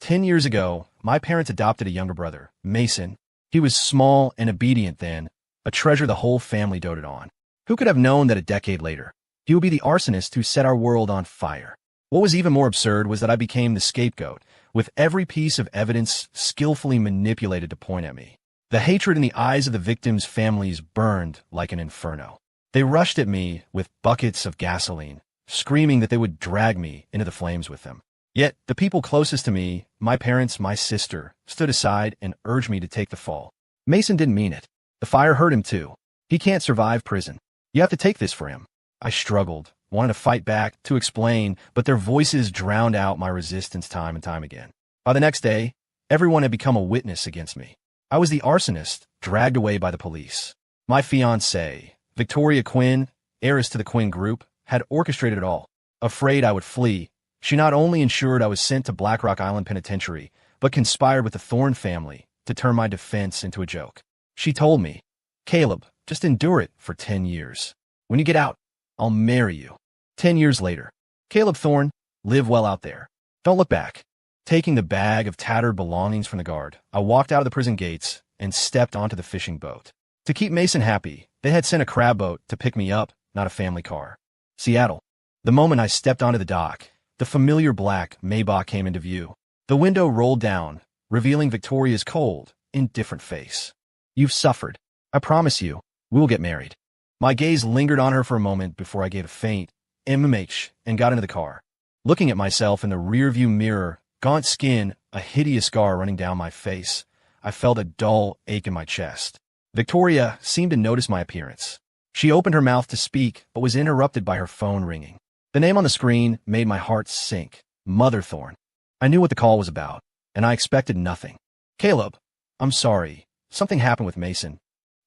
10 years ago, my parents adopted a younger brother, Mason. He was small and obedient then, a treasure the whole family doted on. Who could have known that a decade later, he would be the arsonist who set our world on fire? What was even more absurd was that I became the scapegoat, with every piece of evidence skillfully manipulated to point at me. The hatred in the eyes of the victims' families burned like an inferno. They rushed at me with buckets of gasoline, screaming that they would drag me into the flames with them. Yet, the people closest to me, my parents, my sister, stood aside and urged me to take the fall. Mason didn't mean it. The fire hurt him too. He can't survive prison. You have to take this for him. I struggled, wanted to fight back, to explain, but their voices drowned out my resistance time and time again. By the next day, everyone had become a witness against me. I was the arsonist, dragged away by the police. My fiancée, Victoria Quinn, heiress to the Quinn Group, had orchestrated it all. Afraid I would flee, she not only ensured I was sent to Black Rock Island Penitentiary, but conspired with the Thorne family to turn my defense into a joke. She told me, "Caleb, just endure it for 10 years. When you get out, I'll marry you." 10 years later, Caleb Thorne, live well out there. Don't look back. Taking the bag of tattered belongings from the guard, I walked out of the prison gates and stepped onto the fishing boat. To keep Mason happy, they had sent a crab boat to pick me up, not a family car. Seattle. The moment I stepped onto the dock, the familiar black Maybach came into view. The window rolled down, revealing Victoria's cold, indifferent face. "You've suffered. I promise you, we will get married." My gaze lingered on her for a moment before I gave a faint MMH and got into the car. Looking at myself in the rearview mirror, gaunt skin, a hideous scar running down my face, I felt a dull ache in my chest. Victoria seemed to notice my appearance. She opened her mouth to speak, but was interrupted by her phone ringing. The name on the screen made my heart sink. Mother Thorne. I knew what the call was about, and I expected nothing. "Caleb, I'm sorry. Something happened with Mason,"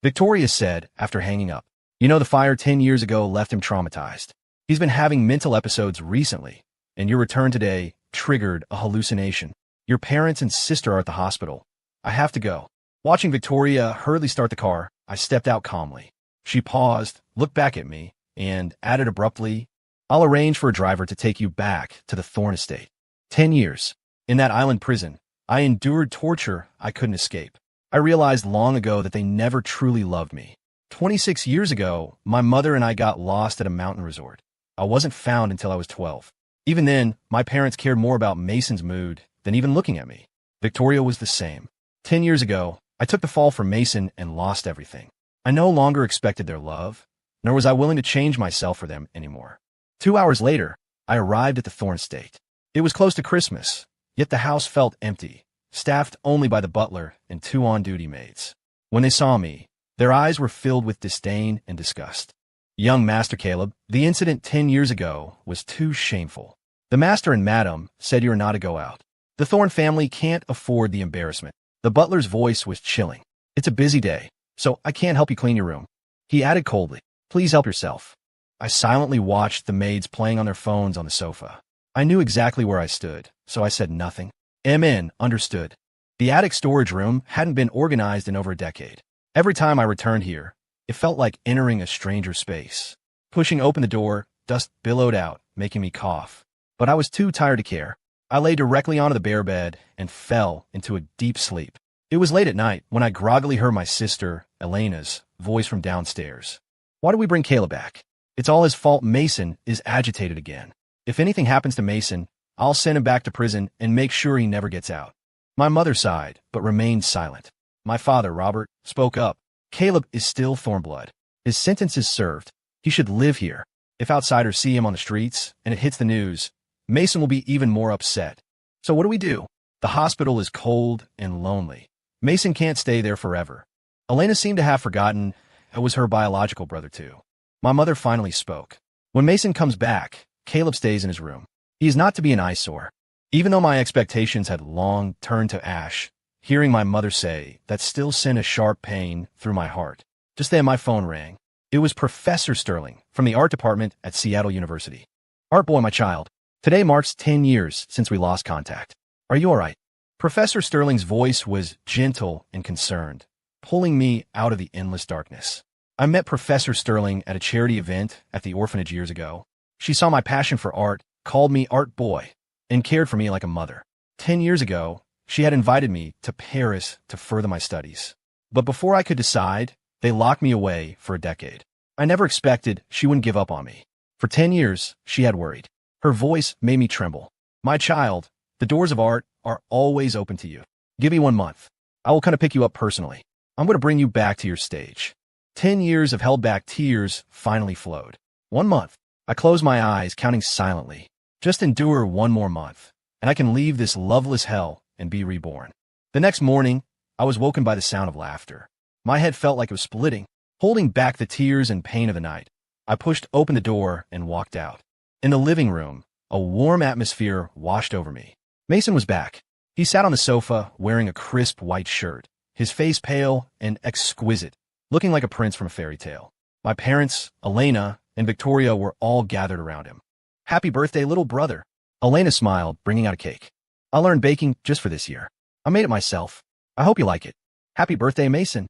Victoria said after hanging up. "You know, the fire 10 years ago left him traumatized. He's been having mental episodes recently, and your return today triggered a hallucination. Your parents and sister are at the hospital. I have to go." Watching Victoria hurriedly start the car, I stepped out calmly. She paused, looked back at me, and added abruptly, "I'll arrange for a driver to take you back to the Thorne estate." 10 years. In that island prison, I endured torture I couldn't escape. I realized long ago that they never truly loved me. 26 years ago, my mother and I got lost at a mountain resort. I wasn't found until I was 12. Even then, my parents cared more about Mason's mood than even looking at me. Victoria was the same. 10 years ago, I took the fall for Mason and lost everything. I no longer expected their love, nor was I willing to change myself for them anymore. 2 hours later, I arrived at the Thorne estate. It was close to Christmas, yet the house felt empty, staffed only by the butler and 2 on-duty maids. When they saw me, their eyes were filled with disdain and disgust. "Young Master Caleb, the incident 10 years ago was too shameful. The master and madam said you are not to go out. The Thorne family can't afford the embarrassment." The butler's voice was chilling. "It's a busy day, so I can't help you clean your room." He added coldly, "Please help yourself." I silently watched the maids playing on their phones on the sofa. I knew exactly where I stood, so I said nothing. MN understood. The attic storage room hadn't been organized in over a decade. Every time I returned here, it felt like entering a stranger space. Pushing open the door, dust billowed out, making me cough. But I was too tired to care. I lay directly onto the bare bed and fell into a deep sleep. It was late at night when I groggily heard my sister, Elena's, voice from downstairs. "Why do we bring Caleb back? It's all his fault. Mason is agitated again. If anything happens to Mason, I'll send him back to prison and make sure he never gets out." My mother sighed, but remained silent. My father, Robert, spoke up. "Caleb is still Thornblood. His sentence is served. He should live here. If outsiders see him on the streets and it hits the news, Mason will be even more upset. So what do we do? The hospital is cold and lonely. Mason can't stay there forever." Elena seemed to have forgotten it was her biological brother too. My mother finally spoke. "When Mason comes back, Caleb stays in his room. He is not to be an eyesore." Even though my expectations had long turned to ash, hearing my mother say that still sent a sharp pain through my heart. Just then my phone rang. It was Professor Sterling from the art department at Seattle University. "Art boy, my child, today marks 10 years since we lost contact. Are you all right?" Professor Sterling's voice was gentle and concerned, pulling me out of the endless darkness. I met Professor Sterling at a charity event at the orphanage years ago. She saw my passion for art, called me Art Boy, and cared for me like a mother. 10 years ago, she had invited me to Paris to further my studies. But before I could decide, they locked me away for a decade. I never expected she wouldn't give up on me. For 10 years, she had worried. Her voice made me tremble. My child, the doors of art are always open to you. Give me 1 month. I will come to pick you up personally. I'm going to bring you back to your stage. 10 years of held-back tears finally flowed. 1 month. I closed my eyes, counting silently. Just endure 1 more month, and I can leave this loveless hell and be reborn. The next morning, I was woken by the sound of laughter. My head felt like it was splitting, holding back the tears and pain of the night. I pushed open the door and walked out. In the living room, a warm atmosphere washed over me. Mason was back. He sat on the sofa wearing a crisp white shirt, his face pale and exquisite, looking like a prince from a fairy tale. My parents, Elena, and Victoria were all gathered around him. "Happy birthday, little brother." Elena smiled, bringing out a cake. "I learned baking just for this year. I made it myself. I hope you like it." "Happy birthday, Mason."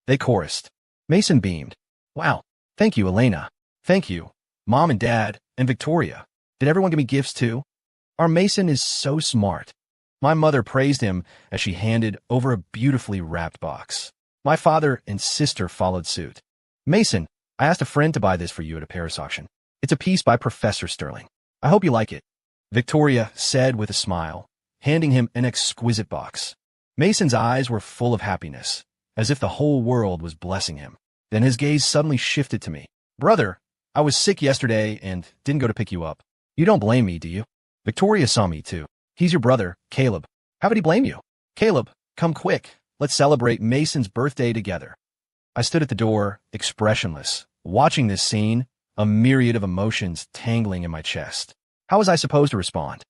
They chorused. Mason beamed. "Wow. Thank you, Elena. Thank you, Mom and Dad, and Victoria. Did everyone give me gifts too? Our Mason is so smart." My mother praised him as she handed over a beautifully wrapped box. My father and sister followed suit. "Mason, I asked a friend to buy this for you at a Paris auction. It's a piece by Professor Sterling. I hope you like it," Victoria said with a smile, handing him an exquisite box. Mason's eyes were full of happiness, as if the whole world was blessing him. Then his gaze suddenly shifted to me. "Brother, I was sick yesterday and didn't go to pick you up. You don't blame me, do you?" Victoria saw me too. "He's your brother, Caleb. How could he blame you? Caleb, come quick. Let's celebrate Mason's birthday together." I stood at the door, expressionless, watching this scene, a myriad of emotions tangling in my chest. How was I supposed to respond?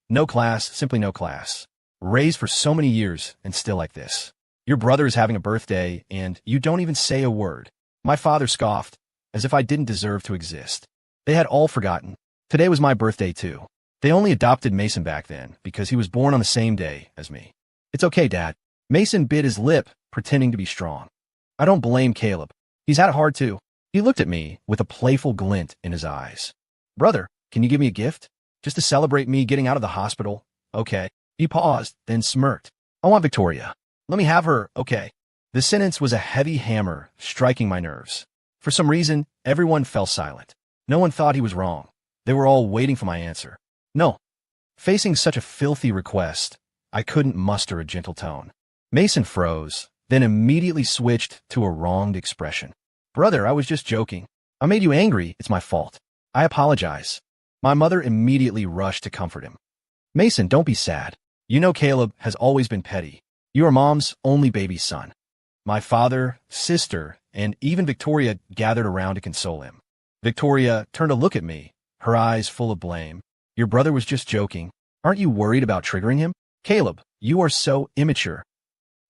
No class, simply no class. Raised for so many years and still like this. Your brother is having a birthday and you don't even say a word. My father scoffed, as if I didn't deserve to exist. They had all forgotten. Today was my birthday too. They only adopted Mason back then because he was born on the same day as me. "It's okay, Dad." Mason bit his lip, pretending to be strong. "I don't blame Caleb. He's had it hard too." He looked at me with a playful glint in his eyes. "Brother, can you give me a gift? Just to celebrate me getting out of the hospital?" "Okay." He paused, then smirked. "I want Victoria. Let me have her, okay?" The sentence was a heavy hammer, striking my nerves. For some reason, everyone fell silent. No one thought he was wrong. They were all waiting for my answer. "No." Facing such a filthy request, I couldn't muster a gentle tone. Mason froze, then immediately switched to a wronged expression. "Brother, I was just joking. I made you angry. It's my fault. I apologize." My mother immediately rushed to comfort him. "Mason, don't be sad. You know Caleb has always been petty. You are Mom's only baby son." My father, sister, and even Victoria gathered around to console him. Victoria turned to look at me, her eyes full of blame. "Your brother was just joking. Aren't you worried about triggering him? Caleb, you are so immature."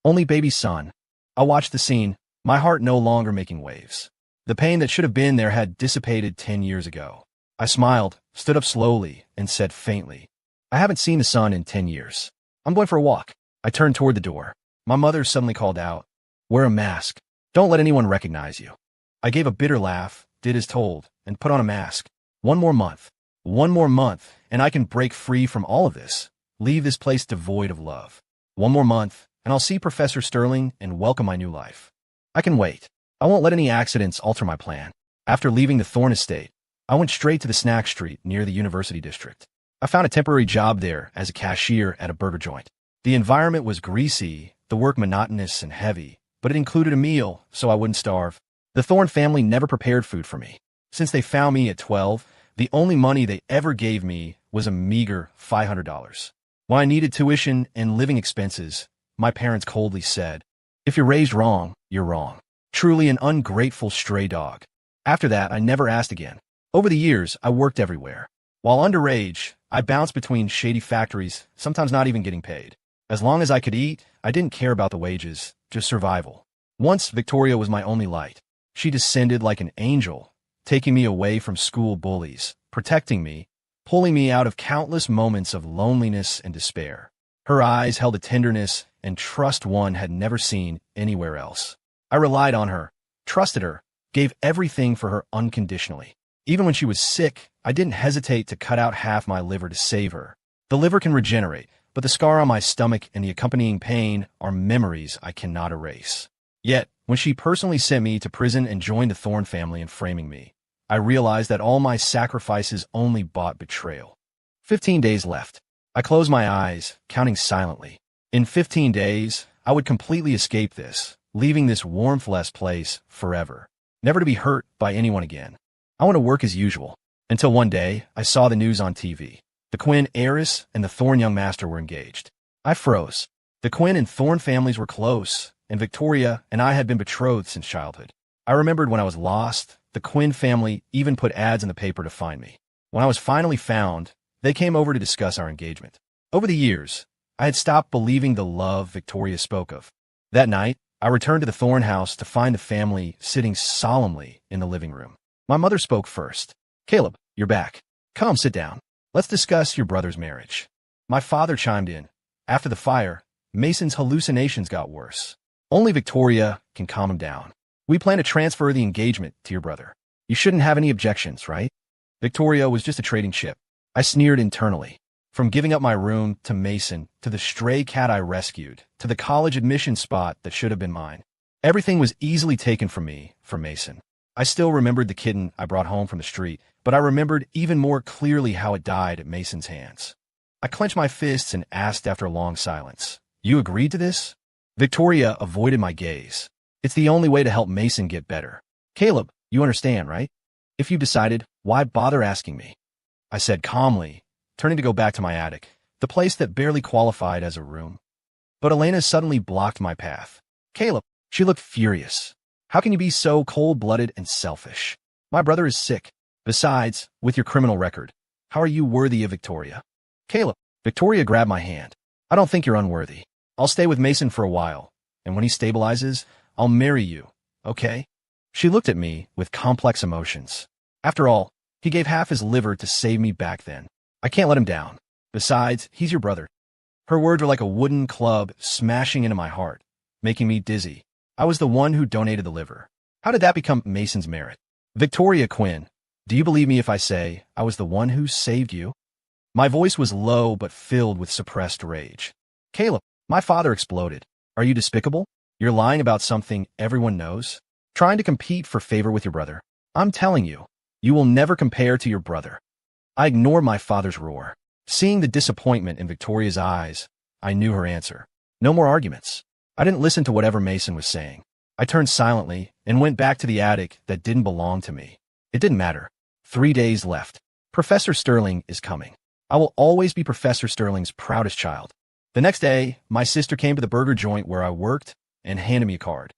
Only baby son. I watched the scene, my heart no longer making waves. The pain that should have been there had dissipated 10 years ago. I smiled, stood up slowly, and said faintly, "I haven't seen the sun in 10 years. I'm going for a walk." I turned toward the door. My mother suddenly called out, "Wear a mask. Don't let anyone recognize you." I gave a bitter laugh, did as told, and put on a mask. 1 more month. 1 more month, and I can break free from all of this. Leave this place devoid of love. 1 more month, and I'll see Professor Sterling and welcome my new life. I can wait. I won't let any accidents alter my plan. After leaving the Thorn estate, I went straight to the snack street near the University District. I found a temporary job there as a cashier at a burger joint. The environment was greasy, the work monotonous and heavy, but it included a meal, so I wouldn't starve. The Thorn family never prepared food for me. Since they found me at 12, the only money they ever gave me was a meager $500. When I needed tuition and living expenses, my parents coldly said, "If you're raised wrong, you're wrong." Truly an ungrateful stray dog. After that, I never asked again. Over the years, I worked everywhere. While underage, I bounced between shady factories, sometimes not even getting paid. As long as I could eat, I didn't care about the wages, just survival. Once, Victoria was my only light. She descended like an angel, taking me away from school bullies, protecting me, pulling me out of countless moments of loneliness and despair. Her eyes held a tenderness and trust one had never seen anywhere else. I relied on her, trusted her, gave everything for her unconditionally. Even when she was sick, I didn't hesitate to cut out half my liver to save her. The liver can regenerate, but but the scar on my stomach and the accompanying pain are memories I cannot erase. Yet, when she personally sent me to prison and joined the Thorn family in framing me, I realized that all my sacrifices only bought betrayal. 15 days left. I closed my eyes, counting silently. In 15 days, I would completely escape this, leaving this warmth-less place forever, never to be hurt by anyone again. I want to work as usual. Until one day, I saw the news on TV. The Quinn heiress and the Thorn young master were engaged. I froze. The Quinn and Thorn families were close, and Victoria and I had been betrothed since childhood. I remembered when I was lost, the Quinn family even put ads in the paper to find me. When I was finally found, they came over to discuss our engagement. Over the years, I had stopped believing the love Victoria spoke of. That night, I returned to the Thorn house to find the family sitting solemnly in the living room. My mother spoke first. "Caleb, you're back. Come, sit down. Let's discuss your brother's marriage." My father chimed in. "After the fire, Mason's hallucinations got worse. Only Victoria can calm him down. We plan to transfer the engagement to your brother. You shouldn't have any objections, right?" Victoria was just a trading chip. I sneered internally. From giving up my room to Mason, to the stray cat I rescued, to the college admission spot that should have been mine. Everything was easily taken from me for Mason. I still remembered the kitten I brought home from the street, but I remembered even more clearly how it died at Mason's hands. I clenched my fists and asked after a long silence, "You agreed to this?" Victoria avoided my gaze. "It's the only way to help Mason get better. Caleb, you understand, right? If you've decided, why bother asking me?" I said calmly, turning to go back to my attic, the place that barely qualified as a room. But Elena suddenly blocked my path. "Caleb," she looked furious. "How can you be so cold-blooded and selfish? My brother is sick. Besides, with your criminal record, how are you worthy of Victoria?" "Caleb," Victoria grabbed my hand. "I don't think you're unworthy. I'll stay with Mason for a while, and when he stabilizes, I'll marry you, okay?" She looked at me with complex emotions. After all, he gave half his liver to save me back then. I can't let him down. Besides, he's your brother. Her words were like a wooden club smashing into my heart, making me dizzy. I was the one who donated the liver. How did that become Mason's merit? "Victoria Quinn, do you believe me if I say I was the one who saved you?" My voice was low but filled with suppressed rage. "Caleb," my father exploded. "Are you despicable? You're lying about something everyone knows? Trying to compete for favor with your brother? I'm telling you, you will never compare to your brother." I ignored my father's roar. Seeing the disappointment in Victoria's eyes, I knew her answer. No more arguments. I didn't listen to whatever Mason was saying. I turned silently and went back to the attic that didn't belong to me. It didn't matter. 3 days left. Professor Sterling is coming. I will always be Professor Sterling's proudest child. The next day, my sister came to the burger joint where I worked and handed me a card.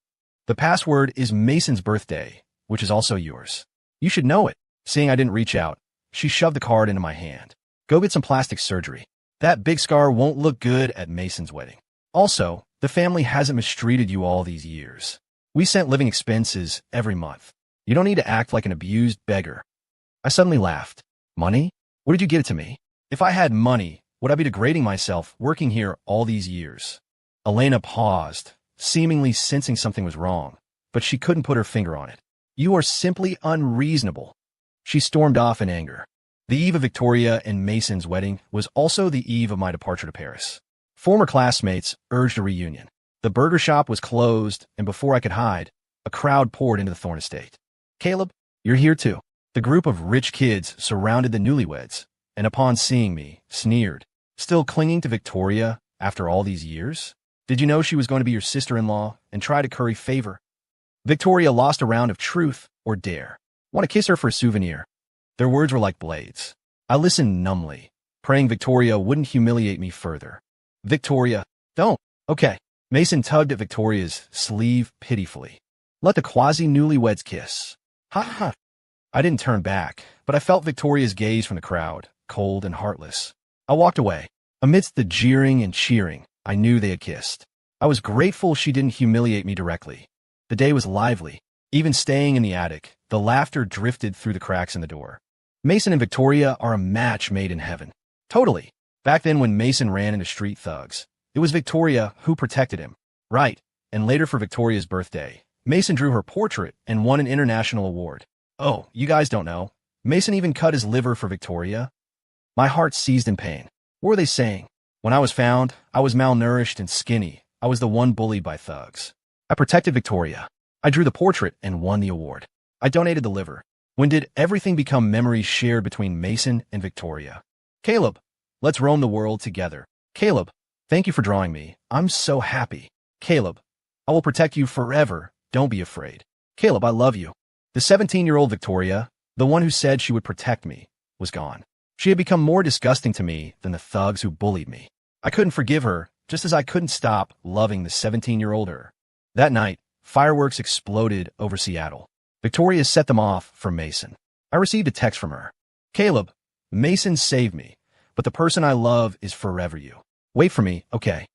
"The password is Mason's birthday, which is also yours. You should know it." Seeing I didn't reach out, she shoved the card into my hand. "Go get some plastic surgery. That big scar won't look good at Mason's wedding. Also, the family hasn't mistreated you all these years. We sent living expenses every month. You don't need to act like an abused beggar." I suddenly laughed. "Money? Where did you get it to me? If I had money, would I be degrading myself working here all these years?" Elena paused, seemingly sensing something was wrong, but she couldn't put her finger on it. "You are simply unreasonable." She stormed off in anger. The eve of Victoria and Mason's wedding was also the eve of my departure to Paris. Former classmates urged a reunion. The burger shop was closed, and before I could hide, a crowd poured into the Thorn estate. "Caleb, you're here too." The group of rich kids surrounded the newlyweds, and upon seeing me, sneered. "Still clinging to Victoria after all these years? Did you know she was going to be your sister-in-law and try to curry favor? Victoria lost a round of truth or dare. Want to kiss her for a souvenir?" Their words were like blades. I listened numbly, praying Victoria wouldn't humiliate me further. "Victoria, don't." "Okay." Mason tugged at Victoria's sleeve pitifully. "Let the quasi-newlyweds kiss." "Ha ha." I didn't turn back, but I felt Victoria's gaze from the crowd, cold and heartless. I walked away. Amidst the jeering and cheering, I knew they had kissed. I was grateful she didn't humiliate me directly. The day was lively. Even staying in the attic, the laughter drifted through the cracks in the door. Mason and Victoria are a match made in heaven. Totally. Back then when Mason ran into street thugs, it was Victoria who protected him. Right. And later for Victoria's birthday, Mason drew her portrait and won an international award. Oh, you guys don't know. Mason even cut his liver for Victoria. My heart seized in pain. What were they saying? When I was found, I was malnourished and skinny. I was the one bullied by thugs. I protected Victoria. I drew the portrait and won the award. I donated the liver. When did everything become memories shared between Mason and Victoria? Caleb, let's roam the world together. Caleb, thank you for drawing me. I'm so happy. Caleb, I will protect you forever. Don't be afraid. Caleb, I love you. The 17-year-old Victoria, the one who said she would protect me, was gone. She had become more disgusting to me than the thugs who bullied me. I couldn't forgive her, just as I couldn't stop loving the 17-year-old her. That night, fireworks exploded over Seattle. Victoria set them off for Mason. I received a text from her. Caleb, Mason saved me, but the person I love is forever you. Wait for me, okay?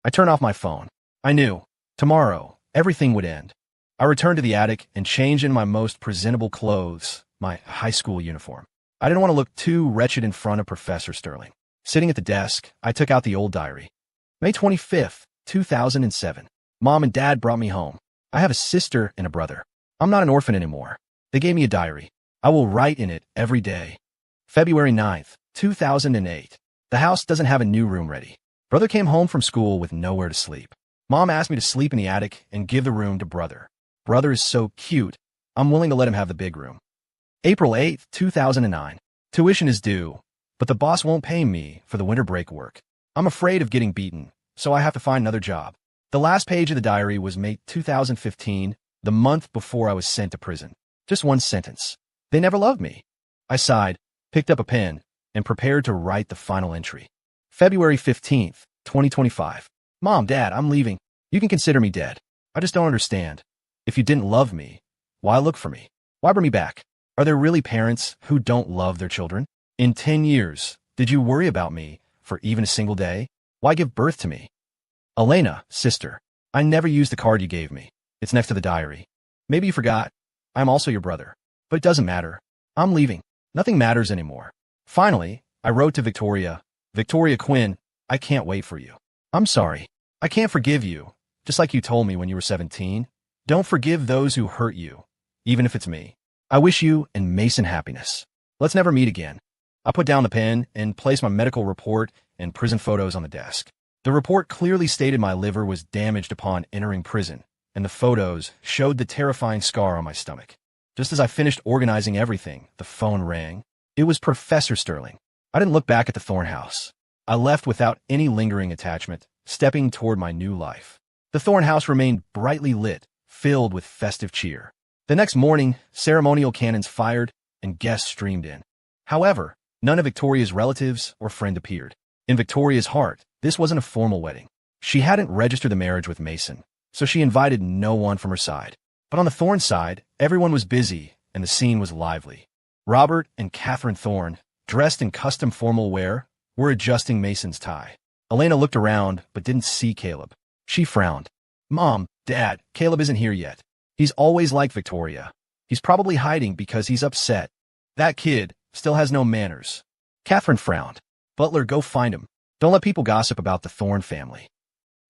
I turned off my phone. I knew. Tomorrow, everything would end. I returned to the attic and changed in my most presentable clothes, my high school uniform. I didn't want to look too wretched in front of Professor Sterling. Sitting at the desk, I took out the old diary. May 25th, 2007. Mom and Dad brought me home. I have a sister and a brother. I'm not an orphan anymore. They gave me a diary. I will write in it every day. February 9th, 2008. The house doesn't have a new room ready. Brother came home from school with nowhere to sleep. Mom asked me to sleep in the attic and give the room to brother. Brother is so cute. I'm willing to let him have the big room. April 8th, 2009. Tuition is due, but the boss won't pay me for the winter break work. I'm afraid of getting beaten, so I have to find another job. The last page of the diary was May 2015, the month before I was sent to prison. Just one sentence. They never loved me. I sighed, picked up a pen, and prepared to write the final entry. February 15th, 2025. Mom, Dad, I'm leaving. You can consider me dead. I just don't understand. If you didn't love me, why look for me? Why bring me back? Are there really parents who don't love their children? In 10 years, did you worry about me for even a single day? Why give birth to me? Elena, sister, I never used the card you gave me. It's next to the diary. Maybe you forgot. I'm also your brother. But it doesn't matter. I'm leaving. Nothing matters anymore. Finally, I wrote to Victoria. Victoria Quinn, I can't wait for you. I'm sorry. I can't forgive you, just like you told me when you were 17. Don't forgive those who hurt you, even if it's me. I wish you and Mason happiness. Let's never meet again. I put down the pen and placed my medical report and prison photos on the desk. The report clearly stated my liver was damaged upon entering prison, and the photos showed the terrifying scar on my stomach. Just as I finished organizing everything, the phone rang. It was Professor Sterling. I didn't look back at the Thorn house. I left without any lingering attachment, stepping toward my new life. The Thorn house remained brightly lit, filled with festive cheer. The next morning, ceremonial cannons fired and guests streamed in. However, none of Victoria's relatives or friends appeared. In Victoria's heart, this wasn't a formal wedding. She hadn't registered the marriage with Mason, so she invited no one from her side. But on the Thorn side, everyone was busy and the scene was lively. Robert and Catherine Thorn, dressed in custom formal wear, were adjusting Mason's tie. Elena looked around but didn't see Caleb. She frowned. Mom, Dad, Caleb isn't here yet. He's always liked Victoria. He's probably hiding because he's upset. That kid still has no manners. Catherine frowned. Butler, go find him. Don't let people gossip about the Thorn family.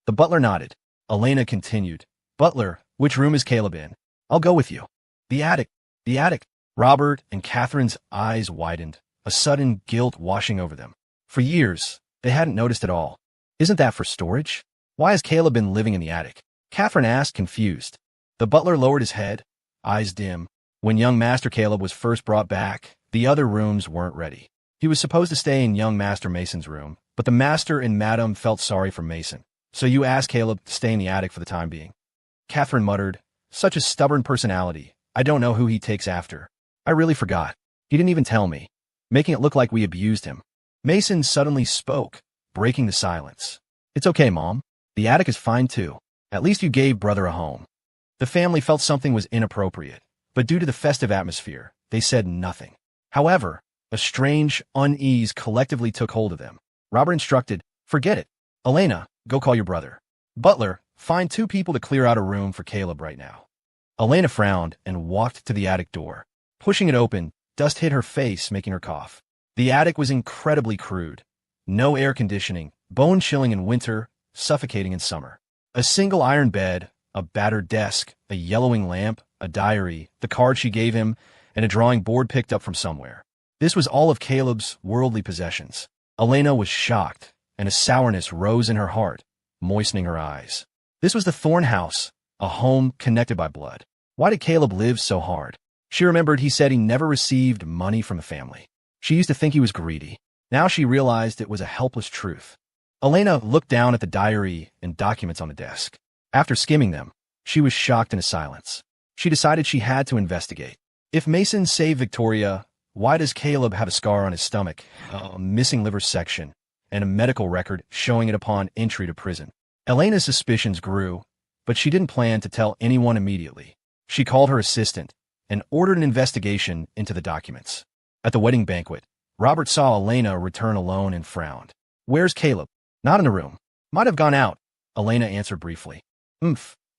The butler nodded. Elena continued. Butler, which room is Caleb in? I'll go with you. The attic. The attic. Robert and Catherine's eyes widened, a sudden guilt washing over them. For years, they hadn't noticed at all. Isn't that for storage? Why has Caleb been living in the attic? Catherine asked, confused. The butler lowered his head, eyes dim. When young Master Caleb was first brought back, the other rooms weren't ready. He was supposed to stay in young Master Mason's room, but the Master and Madam felt sorry for Mason. So you asked Caleb to stay in the attic for the time being. Catherine muttered, such a stubborn personality. I don't know who he takes after. I really forgot. He didn't even tell me, making it look like we abused him. Mason suddenly spoke, breaking the silence. It's okay, Mom. The attic is fine too. At least you gave brother a home. The family felt something was inappropriate, but due to the festive atmosphere, they said nothing. However, a strange unease collectively took hold of them. Robert instructed, forget it. Elena, go call your brother. Butler, find 2 people to clear out a room for Caleb right now. Elena frowned and walked to the attic door. Pushing it open, dust hit her face, making her cough. The attic was incredibly crude. No air conditioning, bone-chilling in winter, suffocating in summer. A single iron bed, a battered desk, a yellowing lamp, a diary, the card she gave him, and a drawing board picked up from somewhere. This was all of Caleb's worldly possessions. Elena was shocked, and a sourness rose in her heart, moistening her eyes. This was the Thorn house, a home connected by blood. Why did Caleb live so hard? She remembered he said he never received money from the family. She used to think he was greedy. Now she realized it was a helpless truth. Elena looked down at the diary and documents on the desk. After skimming them, she was shocked into silence. She decided she had to investigate. If Mason saved Victoria, why does Caleb have a scar on his stomach, a missing liver section, and a medical record showing it upon entry to prison? Elena's suspicions grew, but she didn't plan to tell anyone immediately. She called her assistant and ordered an investigation into the documents. At the wedding banquet, Robert saw Elena return alone and frowned. "Where's Caleb?" "Not in the room. Might have gone out," Elena answered briefly.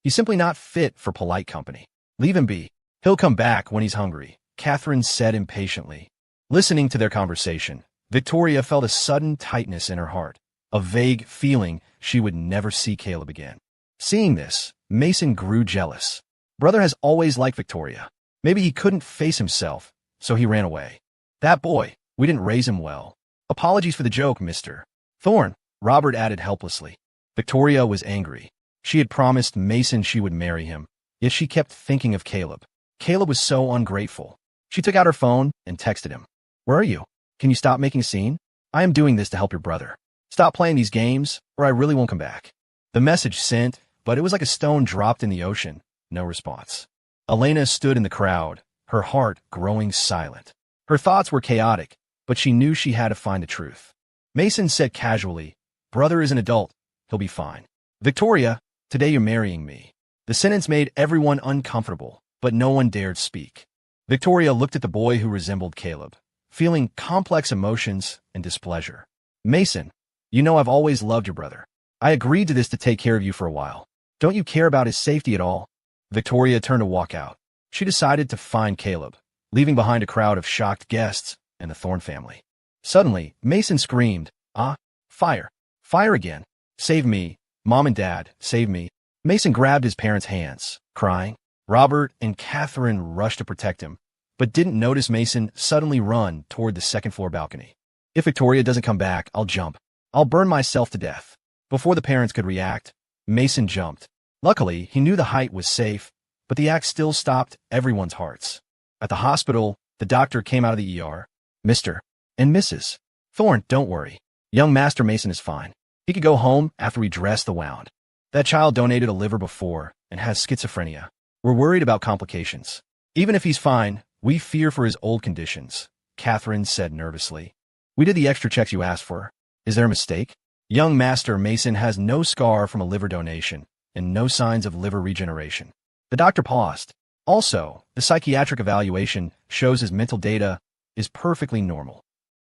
He's simply not fit for polite company. Leave him be. He'll come back when he's hungry," Catherine said impatiently. Listening to their conversation, Victoria felt a sudden tightness in her heart, a vague feeling she would never see Caleb again. Seeing this, Mason grew jealous. Brother has always liked Victoria. Maybe he couldn't face himself, so he ran away. "That boy, we didn't raise him well. Apologies for the joke, Mr. Thorn," Robert added helplessly. Victoria was angry. She had promised Mason she would marry him, yet she kept thinking of Caleb. Caleb was so ungrateful. She took out her phone and texted him. "Where are you? Can you stop making a scene? I am doing this to help your brother. Stop playing these games, or I really won't come back." The message sent, but it was like a stone dropped in the ocean. No response. Elena stood in the crowd, her heart growing silent. Her thoughts were chaotic, but she knew she had to find the truth. Mason said casually, "Brother is an adult. He'll be fine." "Victoria, today you're marrying me." The sentence made everyone uncomfortable, but no one dared speak. Victoria looked at the boy who resembled Caleb, feeling complex emotions and displeasure. "Mason, you know I've always loved your brother. I agreed to this to take care of you for a while. Don't you care about his safety at all?" Victoria turned to walk out. She decided to find Caleb, leaving behind a crowd of shocked guests and the Thorn family. Suddenly, Mason screamed, "Ah, fire! Fire again! Save me! Mom and Dad, save me!" Mason grabbed his parents' hands, crying. Robert and Catherine rushed to protect him, but didn't notice Mason suddenly run toward the second-floor balcony. "If Victoria doesn't come back, I'll jump. I'll burn myself to death." Before the parents could react, Mason jumped. Luckily, he knew the height was safe, but the act still stopped everyone's hearts. At the hospital, the doctor came out of the ER. "Mr. and Mrs. Thorn, don't worry. Young Master Mason is fine. He could go home after we dress the wound. That child donated a liver before and has schizophrenia. We're worried about complications. Even if he's fine, we fear for his old conditions," Catherine said nervously. "We did the extra checks you asked for. Is there a mistake? Young Master Mason has no scar from a liver donation and no signs of liver regeneration." The doctor paused. "Also, the psychiatric evaluation shows his mental data is perfectly normal."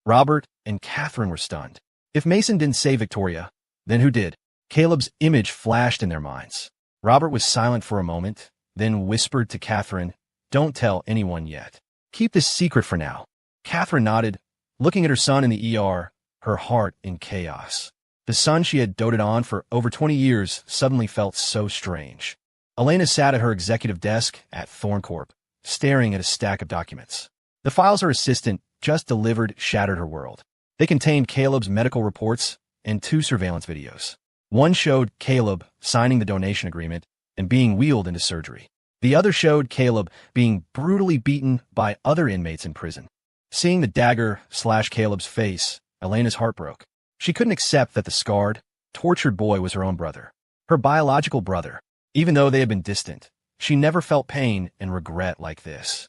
Robert and Catherine were stunned. If Mason didn't save Victoria, then who did? Caleb's image flashed in their minds. Robert was silent for a moment, then whispered to Catherine, "Don't tell anyone yet. Keep this secret for now." Catherine nodded, looking at her son in the ER, her heart in chaos. The son she had doted on for over 20 years suddenly felt so strange. Elena sat at her executive desk at Thorncorp, staring at a stack of documents. The files her assistant just delivered shattered her world. They contained Caleb's medical reports and 2 surveillance videos. One showed Caleb signing the donation agreement and being wheeled into surgery. The other showed Caleb being brutally beaten by other inmates in prison. Seeing the dagger slash Caleb's face, Elena's heart broke. She couldn't accept that the scarred, tortured boy was her own brother, her biological brother. Even though they had been distant, she never felt pain and regret like this.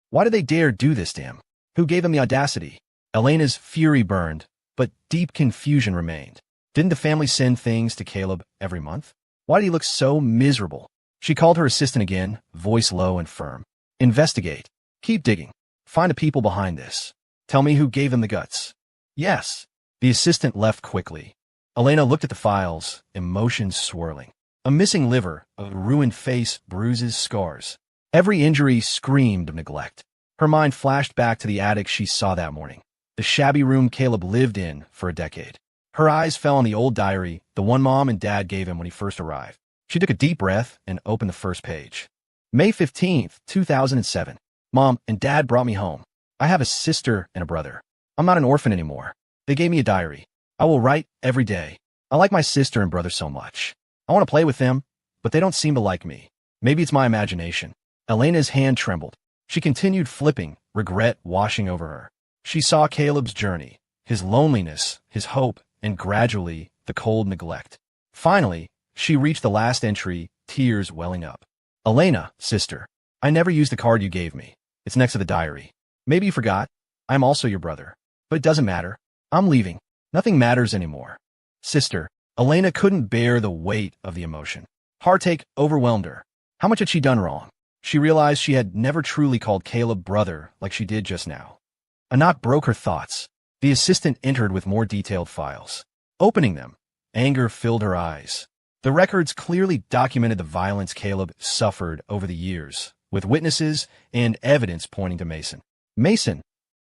Why did they dare do this to him? Who gave them the audacity? Elena's fury burned, but deep confusion remained. Didn't the family send things to Caleb every month? Why did he look so miserable? She called her assistant again, voice low and firm. "Investigate. Keep digging. Find the people behind this. Tell me who gave them the guts." "Yes." The assistant left quickly. Elena looked at the files, emotions swirling. A missing liver, a ruined face, bruises, scars. Every injury screamed of neglect. Her mind flashed back to the attic she saw that morning, the shabby room Caleb lived in for a decade. Her eyes fell on the old diary, the one Mom and Dad gave him when he first arrived. She took a deep breath and opened the first page. May 15th, 2007. "Mom and Dad brought me home. I have a sister and a brother. I'm not an orphan anymore. They gave me a diary. I will write every day. I like my sister and brother so much. I want to play with them, but they don't seem to like me. Maybe it's my imagination. Elena's hand trembled. She continued flipping, regret washing over her. She saw Caleb's journey, his loneliness, his hope, and gradually, the cold neglect. Finally, she reached the last entry, tears welling up. Elena, sister, I never used the card you gave me. It's next to the diary. Maybe you forgot. I'm also your brother. But it doesn't matter. I'm leaving. Nothing matters anymore. Sister, Elena couldn't bear the weight of the emotion. Heartache overwhelmed her. How much had she done wrong? She realized she had never truly called Caleb brother like she did just now. A knock broke her thoughts. The assistant entered with more detailed files. Opening them, anger filled her eyes. The records clearly documented the violence Caleb suffered over the years, with witnesses and evidence pointing to Mason. Mason!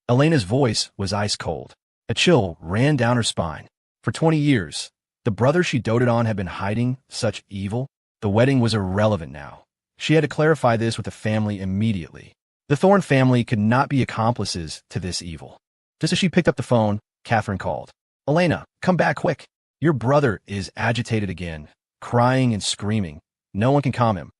Elena's voice was ice cold. A chill ran down her spine. For 20 years, the brother she doted on had been hiding such evil. The wedding was irrelevant now. She had to clarify this with the family immediately. The Thorne family could not be accomplices to this evil. Just as she picked up the phone, Catherine called. Elena, come back quick. Your brother is agitated again, crying and screaming. No one can calm him.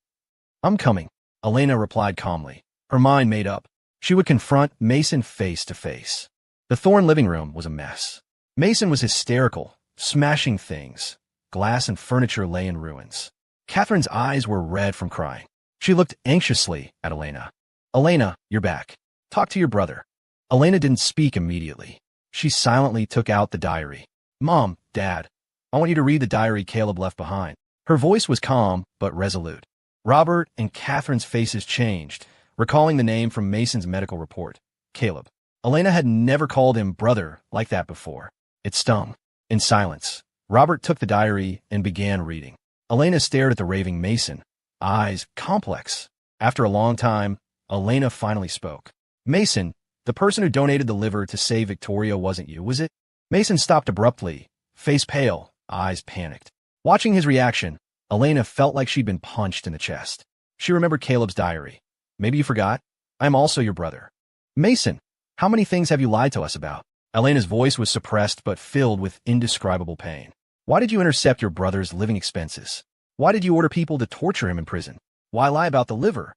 I'm coming, Elena replied calmly, her mind made up. She would confront Mason face to face. The Thorne living room was a mess. Mason was hysterical, smashing things. Glass and furniture lay in ruins. Catherine's eyes were red from crying. She looked anxiously at Elena. Elena, you're back. Talk to your brother. Elena didn't speak immediately. She silently took out the diary. Mom, Dad, I want you to read the diary Caleb left behind. Her voice was calm but resolute. Robert and Catherine's faces changed, recalling the name from Mason's medical report, Caleb. Elena had never called him brother like that before. It stung. In silence, Robert took the diary and began reading. Elena stared at the raving Mason, eyes complex. After a long time, Elena finally spoke. Mason, the person who donated the liver to save Victoria wasn't you, was it? Mason stopped abruptly, face pale, eyes panicked. Watching his reaction, Elena felt like she'd been punched in the chest. She remembered Caleb's diary. Maybe you forgot? I'm also your brother. Mason, how many things have you lied to us about? Elena's voice was suppressed but filled with indescribable pain. Why did you intercept your brother's living expenses? Why did you order people to torture him in prison? Why lie about the liver?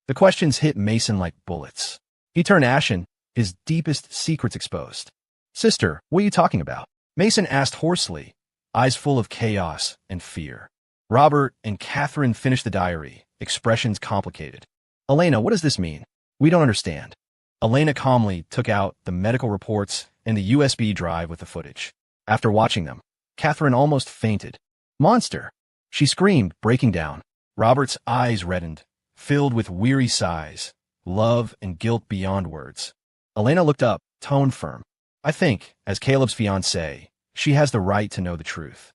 The questions hit Mason like bullets. He turned ashen, his deepest secrets exposed. Sister, what are you talking about? Mason asked hoarsely, eyes full of chaos and fear. Robert and Catherine finished the diary, expressions complicated. Elena, what does this mean? We don't understand. Elena calmly took out the medical reports and the USB drive with the footage. After watching them, Catherine almost fainted. Monster! She screamed, breaking down. Robert's eyes reddened, filled with weary sighs, love and guilt beyond words. Elena looked up, tone firm. I think, as Caleb's fiancée, she has the right to know the truth.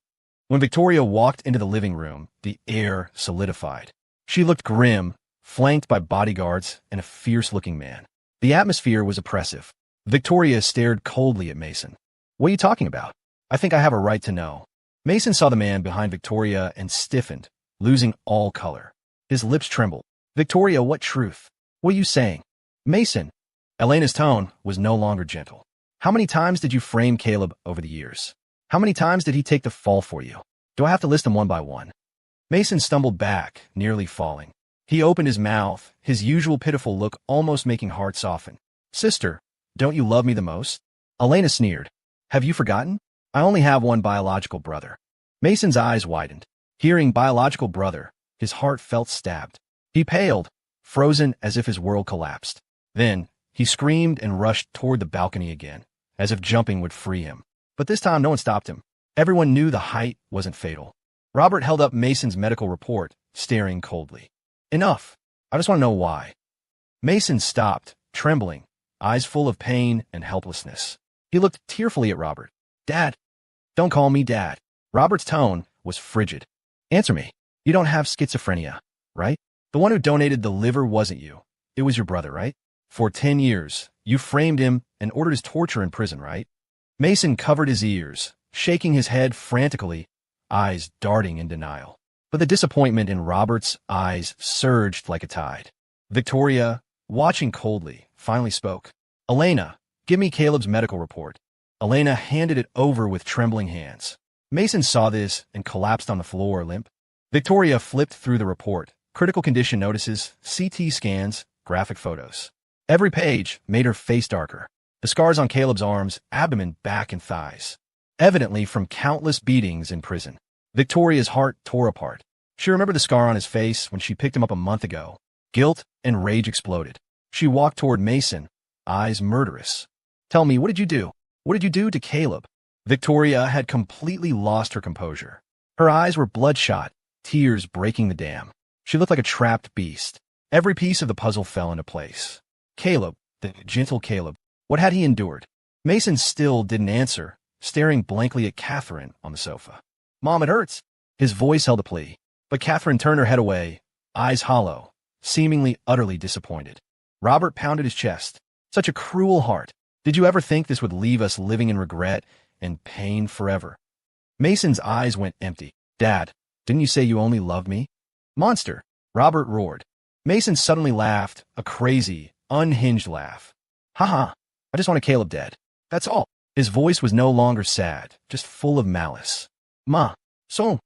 When Victoria walked into the living room, the air solidified. She looked grim, flanked by bodyguards and a fierce-looking man. The atmosphere was oppressive. Victoria stared coldly at Mason. What are you talking about? I think I have a right to know. Mason saw the man behind Victoria and stiffened, losing all color. His lips trembled. Victoria, what truth? What are you saying? Mason. Elena's tone was no longer gentle. How many times did you frame Caleb over the years? How many times did he take the fall for you? Do I have to list them one by one? Mason stumbled back, nearly falling. He opened his mouth, his usual pitiful look almost making heart soften. Sister, don't you love me the most? Elena sneered. Have you forgotten? I only have one biological brother. Mason's eyes widened. Hearing biological brother, his heart felt stabbed. He paled, frozen as if his world collapsed. Then, he screamed and rushed toward the balcony again, as if jumping would free him. But this time no one stopped him. Everyone knew the height wasn't fatal. Robert held up Mason's medical report, staring coldly. Enough. I just want to know why. Mason stopped, trembling, eyes full of pain and helplessness. He looked tearfully at Robert. Dad. Don't call me Dad. Robert's tone was frigid. Answer me. You don't have schizophrenia, right? The one who donated the liver wasn't you. It was your brother, right? For 10 years, you framed him and ordered his torture in prison, right? Mason covered his ears, shaking his head frantically, eyes darting in denial. But the disappointment in Robert's eyes surged like a tide. Victoria, watching coldly, finally spoke. Elena, give me Caleb's medical report. Elena handed it over with trembling hands. Mason saw this and collapsed on the floor, limp. Victoria flipped through the report. Critical condition notices, CT scans, graphic photos. Every page made her face darker. The scars on Caleb's arms, abdomen, back, and thighs. Evidently from countless beatings in prison. Victoria's heart tore apart. She remembered the scar on his face when she picked him up a month ago. Guilt and rage exploded. She walked toward Mason, eyes murderous. "Tell me, what did you do? What did you do to Caleb?" Victoria had completely lost her composure. Her eyes were bloodshot, tears breaking the dam. She looked like a trapped beast. Every piece of the puzzle fell into place. Caleb, the gentle Caleb, what had he endured? Mason still didn't answer, staring blankly at Catherine on the sofa. "Mom, it hurts." His voice held a plea, but Catherine turned her head away, eyes hollow, seemingly utterly disappointed. Robert pounded his chest. "Such a cruel heart. Did you ever think this would leave us living in regret and pain forever?" Mason's eyes went empty. "Dad, didn't you say you only loved me?" "Monster!" Robert roared. Mason suddenly laughed, a crazy, unhinged laugh. "Ha ha, I just wanted Caleb dead. That's all." His voice was no longer sad, just full of malice. "Ma, so..."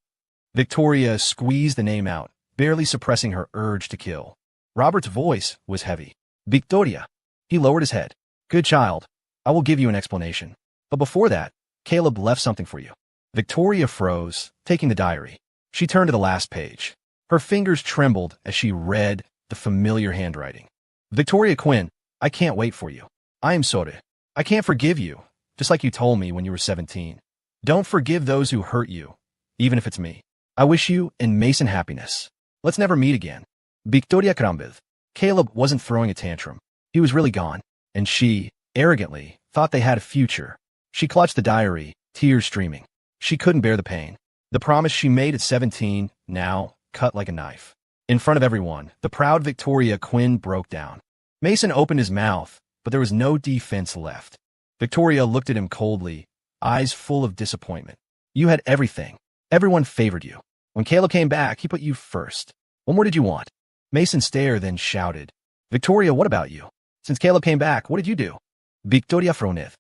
Victoria squeezed the name out, barely suppressing her urge to kill. Robert's voice was heavy. "Victoria." He lowered his head. "Good child. I will give you an explanation. But before that, Caleb left something for you." Victoria froze, taking the diary. She turned to the last page. Her fingers trembled as she read the familiar handwriting. "Victoria Quinn, I can't wait for you. I am sorry. I can't forgive you, just like you told me when you were 17. Don't forgive those who hurt you, even if it's me. I wish you and Mason happiness. Let's never meet again. Victoria Krambith." Caleb wasn't throwing a tantrum. He was really gone, and she, arrogantly, thought they had a future. She clutched the diary, tears streaming. She couldn't bear the pain. The promise she made at 17, now, cut like a knife. In front of everyone, the proud Victoria Quinn broke down. Mason opened his mouth, but there was no defense left. Victoria looked at him coldly, eyes full of disappointment. "You had everything. Everyone favored you. When Caleb came back, he put you first. What more did you want?" Mason stared, then shouted, "Victoria, what about you? Since Caleb came back, what did you do?" "Victoria Fronith.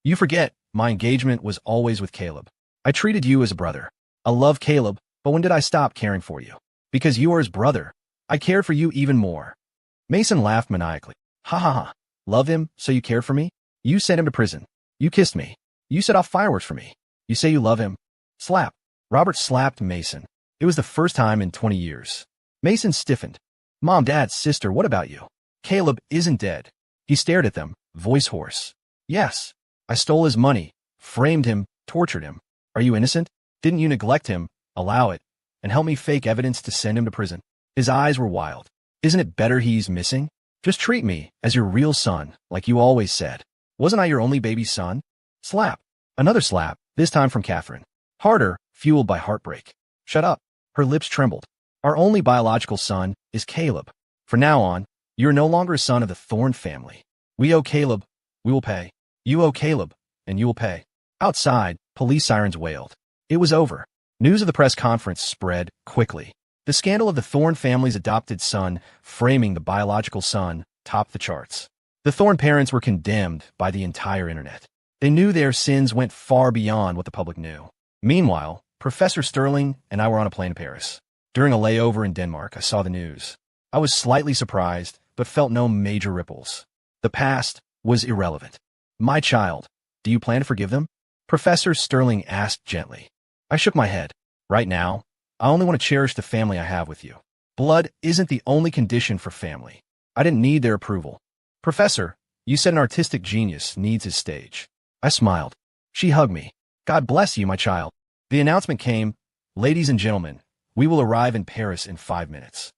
You forget, my engagement was always with Caleb. I treated you as a brother. I love Caleb, but when did I stop caring for you? Because you are his brother. I cared for you even more." Mason laughed maniacally. "Ha ha ha. Love him, so you cared for me? You sent him to prison. You kissed me. You set off fireworks for me. You say you love him." Slap. Robert slapped Mason. It was the first time in 20 years. Mason stiffened. "Mom, Dad, sister, what about you? Caleb isn't dead." He stared at them, voice hoarse. "Yes. I stole his money, framed him, tortured him. Are you innocent? Didn't you neglect him, allow it, and help me fake evidence to send him to prison?" His eyes were wild. "Isn't it better he's missing? Just treat me as your real son, like you always said. Wasn't I your only baby son?" Slap. Another slap, this time from Catherine. Harder, fueled by heartbreak. "Shut up." Her lips trembled. "Our only biological son is Caleb. From now on, you are no longer a son of the Thorne family. We owe Caleb. We will pay. You owe Caleb, and you will pay." Outside, police sirens wailed. It was over. News of the press conference spread quickly. The scandal of the Thorne family's adopted son, framing the biological son, topped the charts. The Thorne parents were condemned by the entire internet. They knew their sins went far beyond what the public knew. Meanwhile, Professor Sterling and I were on a plane to Paris. During a layover in Denmark, I saw the news. I was slightly surprised, but felt no major ripples. The past was irrelevant. "My child, do you plan to forgive them?" Professor Sterling asked gently. I shook my head. "Right now, I only want to cherish the family I have with you. Blood isn't the only condition for family. I didn't need their approval." "Professor, you said an artistic genius needs his stage." I smiled. She hugged me. "God bless you, my child." The announcement came, "Ladies and gentlemen, we will arrive in Paris in 5 minutes."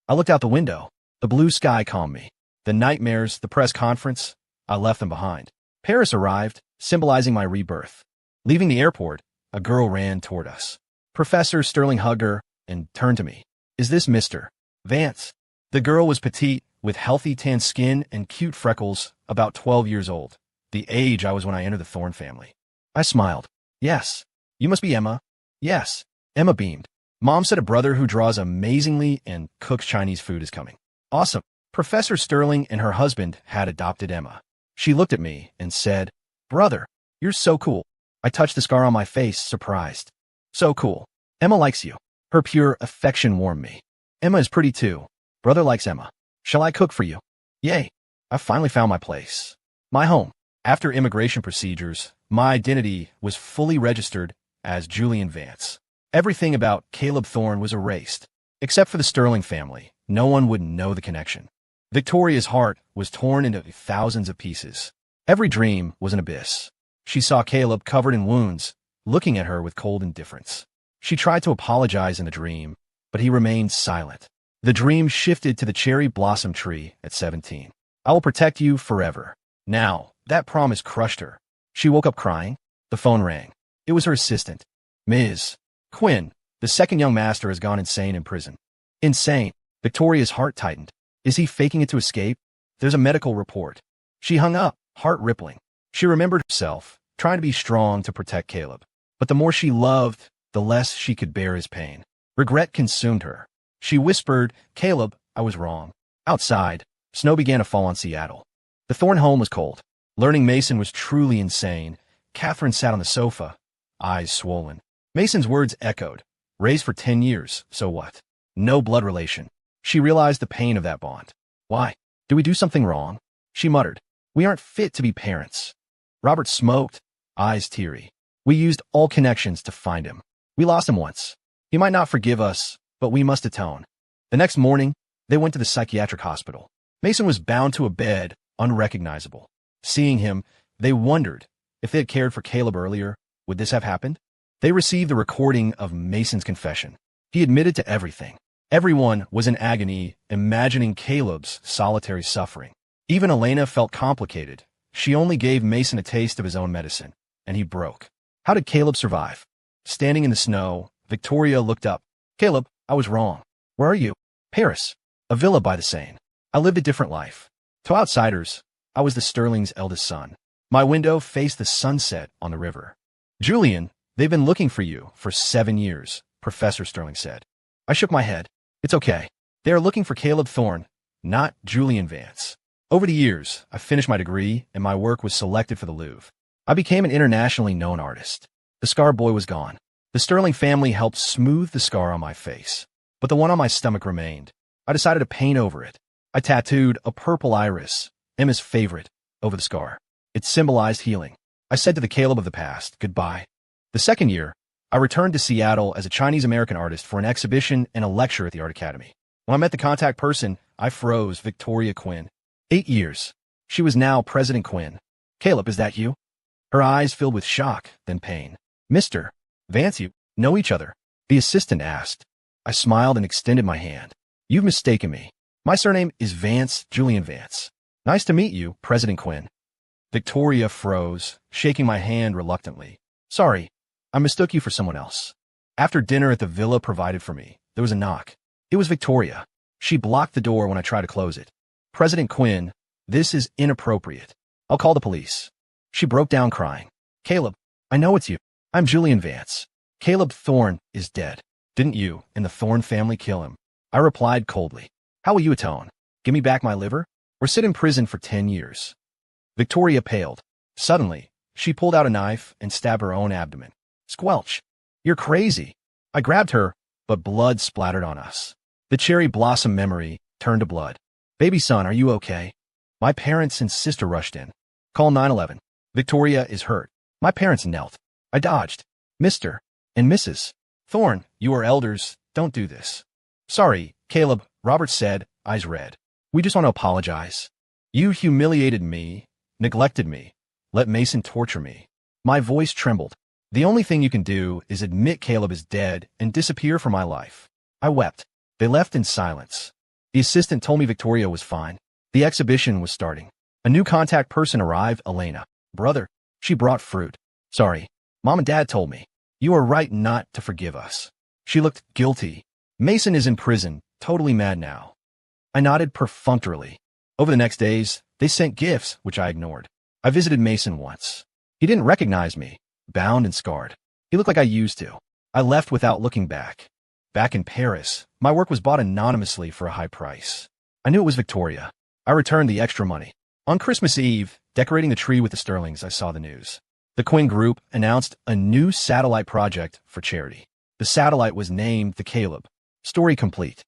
I looked out the window. The blue sky calmed me. The nightmares, the press conference, I left them behind. Paris arrived, symbolizing my rebirth. Leaving the airport, a girl ran toward us. Professor Sterling hugged her and turned to me. "Is this Mr. Vance?" The girl was petite, with healthy tan skin and cute freckles, about 12 years old, the age I was when I entered the Thorne family. I smiled. "Yes. You must be Emma." "Yes." Emma beamed. "Mom said a brother who draws amazingly and cooks Chinese food is coming." "Awesome." Professor Sterling and her husband had adopted Emma. She looked at me and said, "Brother, You're so cool. I touched the scar on my face, surprised. So cool. Emma likes you. Her pure affection warmed me. Emma is pretty too. Brother likes Emma. Shall I cook for you? Yay. I finally found my place. My home. After immigration procedures, my identity was fully registered as Julian Vance. Everything about Caleb Thorne was erased. Except for the Sterling family, no one would know the connection. Victoria's heart was torn into thousands of pieces. Every dream was an abyss. She saw Caleb covered in wounds, looking at her with cold indifference. She tried to apologize in the dream, but he remained silent. The dream shifted to the cherry blossom tree at 17. I will protect you forever. Now, that promise crushed her. She woke up crying. The phone rang. It was her assistant. Ms. Quinn, the second young master has gone insane in prison. Insane. Victoria's heart tightened. Is he faking it to escape? There's a medical report. She hung up, heart rippling. She remembered herself, trying to be strong to protect Caleb. But the more she loved, the less she could bear his pain. Regret consumed her. She whispered, Caleb, I was wrong. Outside, snow began to fall on Seattle. The Thorne home was cold. Learning Mason was truly insane, Catherine sat on the sofa, eyes swollen. Mason's words echoed. Raised for 10 years, so what? No blood relation. She realized the pain of that bond. Why? Did we do something wrong? She muttered. We aren't fit to be parents. Robert smoked, eyes teary. We used all connections to find him. We lost him once. He might not forgive us, but we must atone. The next morning, they went to the psychiatric hospital. Mason was bound to a bed, unrecognizable. Seeing him, they wondered if they had cared for Caleb earlier, would this have happened? They received the recording of Mason's confession. He admitted to everything. Everyone was in agony, imagining Caleb's solitary suffering. Even Elena felt complicated. She only gave Mason a taste of his own medicine, and he broke. How did Caleb survive? Standing in the snow, Victoria looked up. Caleb, I was wrong. Where are you? Paris. A villa by the Seine. I lived a different life. To outsiders, I was the Sterling's eldest son. My window faced the sunset on the river. Julian, they've been looking for you for 7 years, Professor Sterling said. I shook my head. It's okay. They are looking for Caleb Thorne, not Julian Vance. Over the years, I finished my degree, and my work was selected for the Louvre. I became an internationally known artist. The scar boy was gone. The Sterling family helped smooth the scar on my face, but the one on my stomach remained. I decided to paint over it. I tattooed a purple iris, Emma's favorite, over the scar. It symbolized healing. I said to the Caleb of the past, goodbye. The second year, I returned to Seattle as a Chinese-American artist for an exhibition and a lecture at the Art Academy. When I met the contact person, I froze. Victoria Quinn. 8 years. She was now President Quinn. Caleb, is that you? Her eyes filled with shock, then pain. Mr. Vance, you know each other? The assistant asked. I smiled and extended my hand. You've mistaken me. My surname is Vance, Julian Vance. Nice to meet you, President Quinn. Victoria froze, shaking my hand reluctantly. Sorry, I mistook you for someone else. After dinner at the villa provided for me, there was a knock. It was Victoria. She blocked the door when I tried to close it. President Quinn, this is inappropriate. I'll call the police. She broke down crying. Caleb, I know it's you. I'm Julian Vance. Caleb Thorne is dead. Didn't you and the Thorne family kill him? I replied coldly. How will you atone? Give me back my liver? Or sit in prison for 10 years? Victoria paled. Suddenly, she pulled out a knife and stabbed her own abdomen. Squelch. You're crazy. I grabbed her, but blood splattered on us. The cherry blossom memory turned to blood. Baby son, are you okay? My parents and sister rushed in. Call 911. Victoria is hurt. My parents knelt. I dodged. Mr. and Mrs. Thorne, you are elders. Don't do this. Sorry, Caleb, Robert said, eyes red. We just want to apologize. You humiliated me, neglected me, let Mason torture me. My voice trembled. The only thing you can do is admit Caleb is dead and disappear from my life. I wept. They left in silence. The assistant told me Victoria was fine. The exhibition was starting. A new contact person arrived, Elena. Brother, she brought fruit. Sorry, Mom and Dad told me. You are right not to forgive us. She looked guilty. Mason is in prison, totally mad now. I nodded perfunctorily. Over the next days, they sent gifts, which I ignored. I visited Mason once. He didn't recognize me, bound and scarred. He looked like I used to. I left without looking back. Back in Paris, my work was bought anonymously for a high price. I knew it was Victoria. I returned the extra money. On Christmas Eve, decorating the tree with the Sterlings, I saw the news. The Quinn Group announced a new satellite project for charity. The satellite was named the Caleb. Story complete.